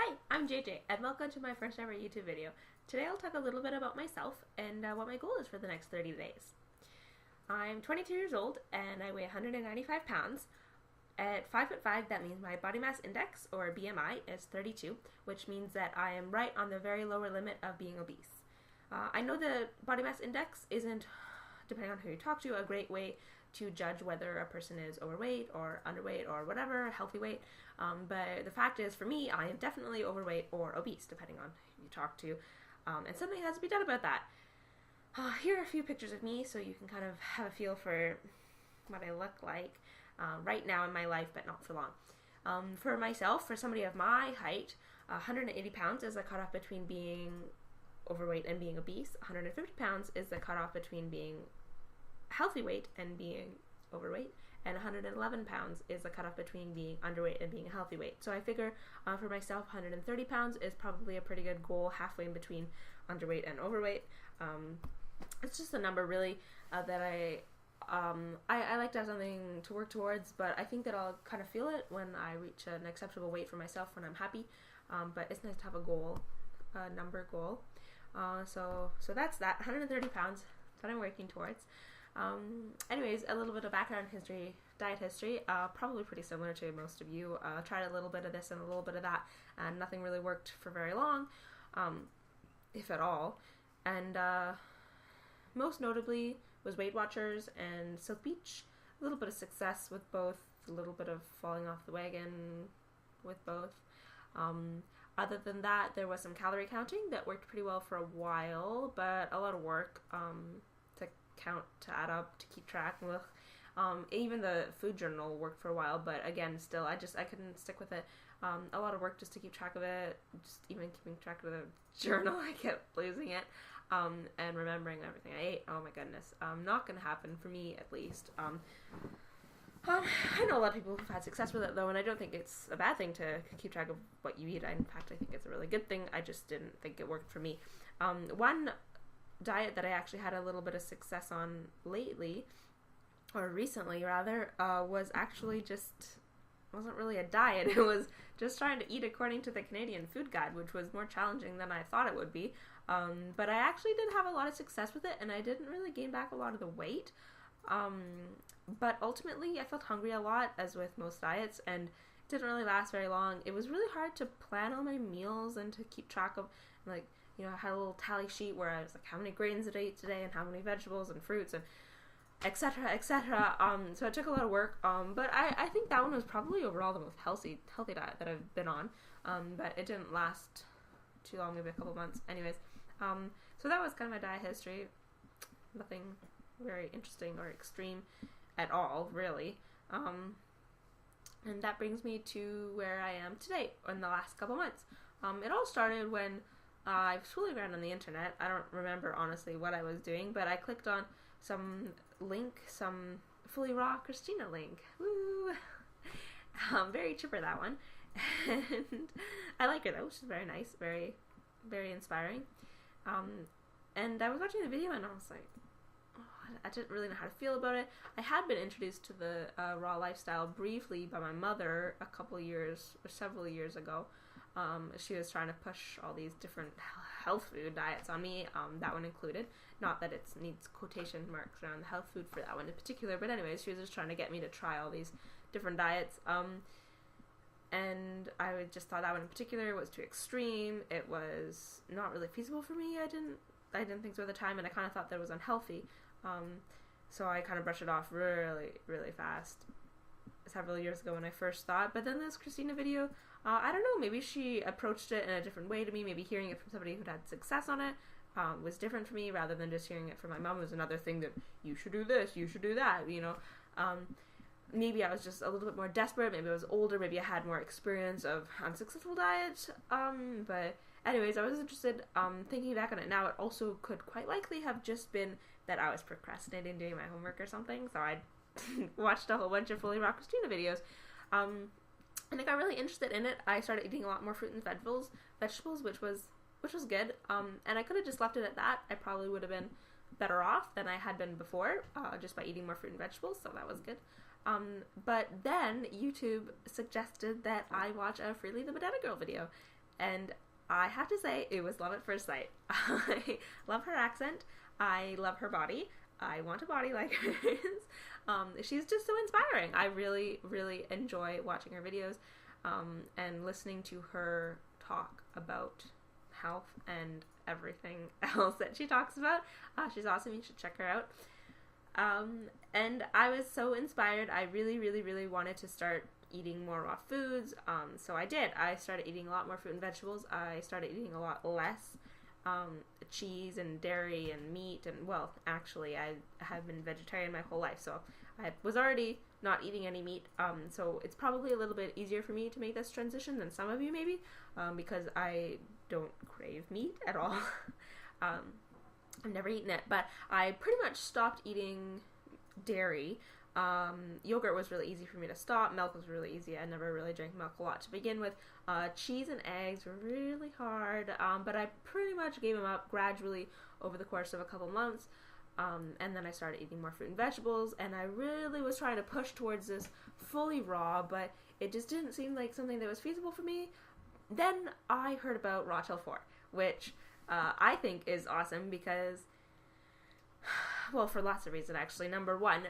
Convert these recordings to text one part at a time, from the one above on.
Hi, I'm JJ, and welcome to my first ever YouTube video. Today I'll talk a little bit about myself and what my goal is for the next 30 days. I'm 22 years old and I weigh 195 pounds. At 5'5", that means my body mass index, or BMI, is 32, which means that I am right on the very lower limit of being obese. I know the body mass index isn't, depending on who you talk to, a great way to judge whether a person is overweight or underweight or whatever, healthy weight. But the fact is, for me, I am definitely overweight or obese, depending on who you talk to. And something has to be done about that. Here are a few pictures of me so you can kind of have a feel for what I look like right now in my life, but not for long. For myself, for somebody of my height, 180 pounds is the cutoff between being overweight and being obese. 150 pounds is the cutoff between being healthy weight and being overweight, and 111 pounds is the cutoff between being underweight and being a healthy weight. So I figure for myself, 130 pounds is probably a pretty good goal, halfway in between underweight and overweight. It's just a number really that I like to have something to work towards, but I think that I'll kind of feel it when I reach an acceptable weight for myself when I'm happy. But it's nice to have a goal, a number goal. So that's that, 130 pounds that I'm working towards. Anyways, a little bit of background history, diet history, probably pretty similar to most of you. Tried a little bit of this and a little bit of that, and nothing really worked for very long, if at all. And most notably was Weight Watchers and Silk Beach. A little bit of success with both, a little bit of falling off the wagon with both. Other than that, there was some calorie counting that worked pretty well for a while, but a lot of work to count, to add up, to keep track. Even the food journal worked for a while, but again, still, I couldn't stick with it. A lot of work just to keep track of it. Just even keeping track of the journal, I kept losing it. And remembering everything I ate. Oh my goodness. Not gonna happen for me, at least. I know a lot of people who've had success with it, though, and I don't think it's a bad thing to keep track of what you eat. In fact, I think it's a really good thing. I just didn't think it worked for me. One diet that I actually had a little bit of success on lately, or recently rather, was actually wasn't really a diet. It was just trying to eat according to the Canadian Food Guide, which was more challenging than I thought it would be. But I actually did have a lot of success with it, and I didn't really gain back a lot of the weight. But ultimately, I felt hungry a lot, as with most diets, and it didn't really last very long. It was really hard to plan all my meals and to keep track of, I had a little tally sheet where I was like, how many grains did I eat today, and how many vegetables and fruits, and etc., etc. So it took a lot of work, but I think that one was probably overall the most healthy diet that I've been on, but it didn't last too long, maybe a couple months. Anyways, so that was kind of my diet history. Nothing very interesting or extreme at all, really. And that brings me to where I am today, in the last couple months. It all started when I was fooling around on the internet. I don't remember, honestly, what I was doing, but I clicked on some link, some Fully Raw Christina link. Woo! Very chipper, that one. And I like her, though. She's very nice, very, very inspiring. And I was watching the video and I was like, I didn't really know how to feel about it. I had been introduced to the raw lifestyle briefly by my mother a couple years or several years ago. She was trying to push all these different health food diets on me, that one included. Not that it needs quotation marks around the health food for that one in particular, but anyways, she was just trying to get me to try all these different diets. And I just thought that one in particular was too extreme. It was not really feasible for me. I didn't think so at the time, and I kind of thought that it was unhealthy. So I kind of brushed it off really, really fast several years ago when I first thought. But then this Christina video, I don't know, maybe she approached it in a different way to me. Maybe hearing it from somebody who'd had success on it was different for me, rather than just hearing it from my mom. It was another thing that, you should do this, you should do that, Maybe I was just a little bit more desperate. Maybe I was older. Maybe I had more experience of unsuccessful diets. But anyways, I was interested. Thinking back on it now, it also could quite likely have just been that I was procrastinating doing my homework or something. So I watched a whole bunch of Fully Raw Christina videos. And I got really interested in it. I started eating a lot more fruit and vegetables, which was good. And I could have just left it at that. I probably would have been better off than I had been before, just by eating more fruit and vegetables. So that was good. But then YouTube suggested that I watch a Freely the Banana Girl video. And I have to say, it was love at first sight. I love her accent. I love her body. I want a body like hers. She's just so inspiring. I really, really enjoy watching her videos and listening to her talk about health and everything else that she talks about. She's awesome. You should check her out. And I was so inspired. I really, really, really wanted to start eating more raw foods. So I did. I started eating a lot more fruit and vegetables. I started eating a lot less cheese and dairy and meat. And, well, actually, I have been vegetarian my whole life. So I was already not eating any meat. So it's probably a little bit easier for me to make this transition than some of you maybe, because I don't crave meat at all. I've never eaten it, but I pretty much stopped eating dairy. Yogurt was really easy for me to stop. Milk was really easy. I never really drank milk a lot to begin with. Cheese and eggs were really hard, but I pretty much gave them up gradually over the course of a couple months. And then I started eating more fruit and vegetables, and I really was trying to push towards this fully raw, but it just didn't seem like something that was feasible for me. Then I heard about Raw Till 4, which I think is awesome because, well, for lots of reasons actually. Number one,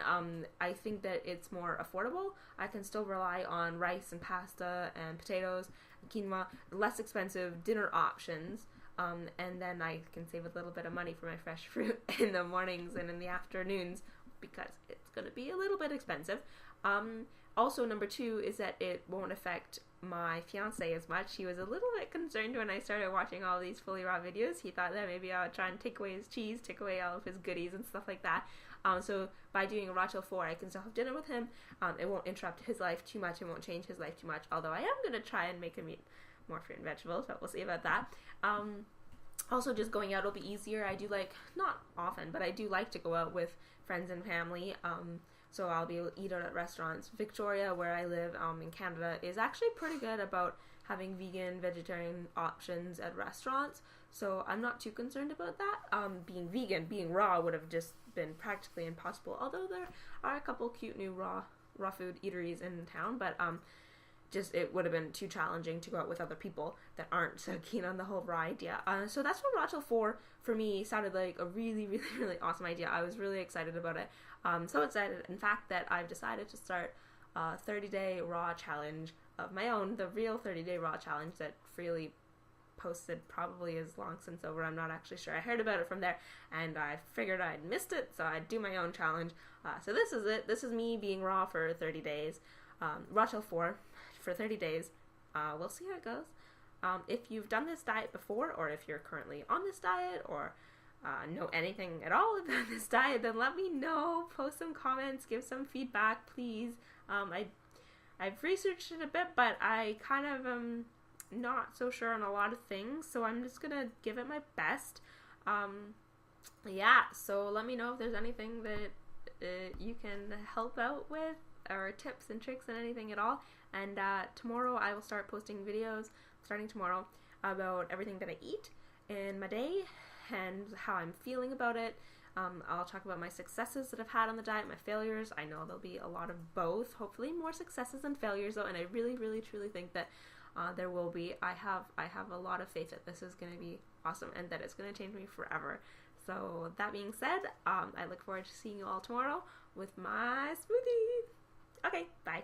I think that it's more affordable. I can still rely on rice and pasta and potatoes, quinoa, less expensive dinner options, and then I can save a little bit of money for my fresh fruit in the mornings and in the afternoons because it's going to be a little bit expensive. Also, number two is that it won't affect my fiance as much. He was a little bit concerned when I started watching all these fully raw videos. He thought that maybe I would try and take away his cheese, take away all of his goodies and stuff like that. So by doing a Raw Till 4, I can still have dinner with him. It won't interrupt his life too much. It won't change his life too much. Although I am going to try and make him eat more fruit and vegetables, but we'll see about that. Also, just going out will be easier. I do like, not often, but I do like to go out with friends and family. So I'll be able to eat out at restaurants. Victoria, where I live in Canada, is actually pretty good about having vegan, vegetarian options at restaurants. So I'm not too concerned about that. Being vegan, being raw would have just been practically impossible. Although there are a couple cute new raw food eateries in town, but just it would have been too challenging to go out with other people that aren't so keen on the whole raw idea. So that's what Raw Till 4 for me sounded like a really, really, really awesome idea. I was really excited about it. So excited, in fact, that I've decided to start a 30-day raw challenge of my own, the real 30-day raw challenge that Freely posted probably is long since over. I'm not actually sure. I heard about it from there, and I figured I'd missed it, so I'd do my own challenge. So this is it. This is me being raw for 30 days. Raw Till 4 for 30 days. We'll see how it goes. If you've done this diet before, or if you're currently on this diet, or know anything at all about this diet, then let me know. Post some comments, give some feedback, please. I've researched it a bit, but I kind of am not so sure on a lot of things, so I'm just gonna give it my best. Yeah, so let me know if there's anything that you can help out with, or tips and tricks and anything at all. And tomorrow I will start posting videos, starting tomorrow, about everything that I eat in my day and how I'm feeling about it. I'll talk about my successes that I've had on the diet, my failures. I know there'll be a lot of both, hopefully more successes than failures though, and I really, really, truly think that there will be. I have a lot of faith that this is going to be awesome and that it's going to change me forever. So that being said, I look forward to seeing you all tomorrow with my smoothie. Okay, bye.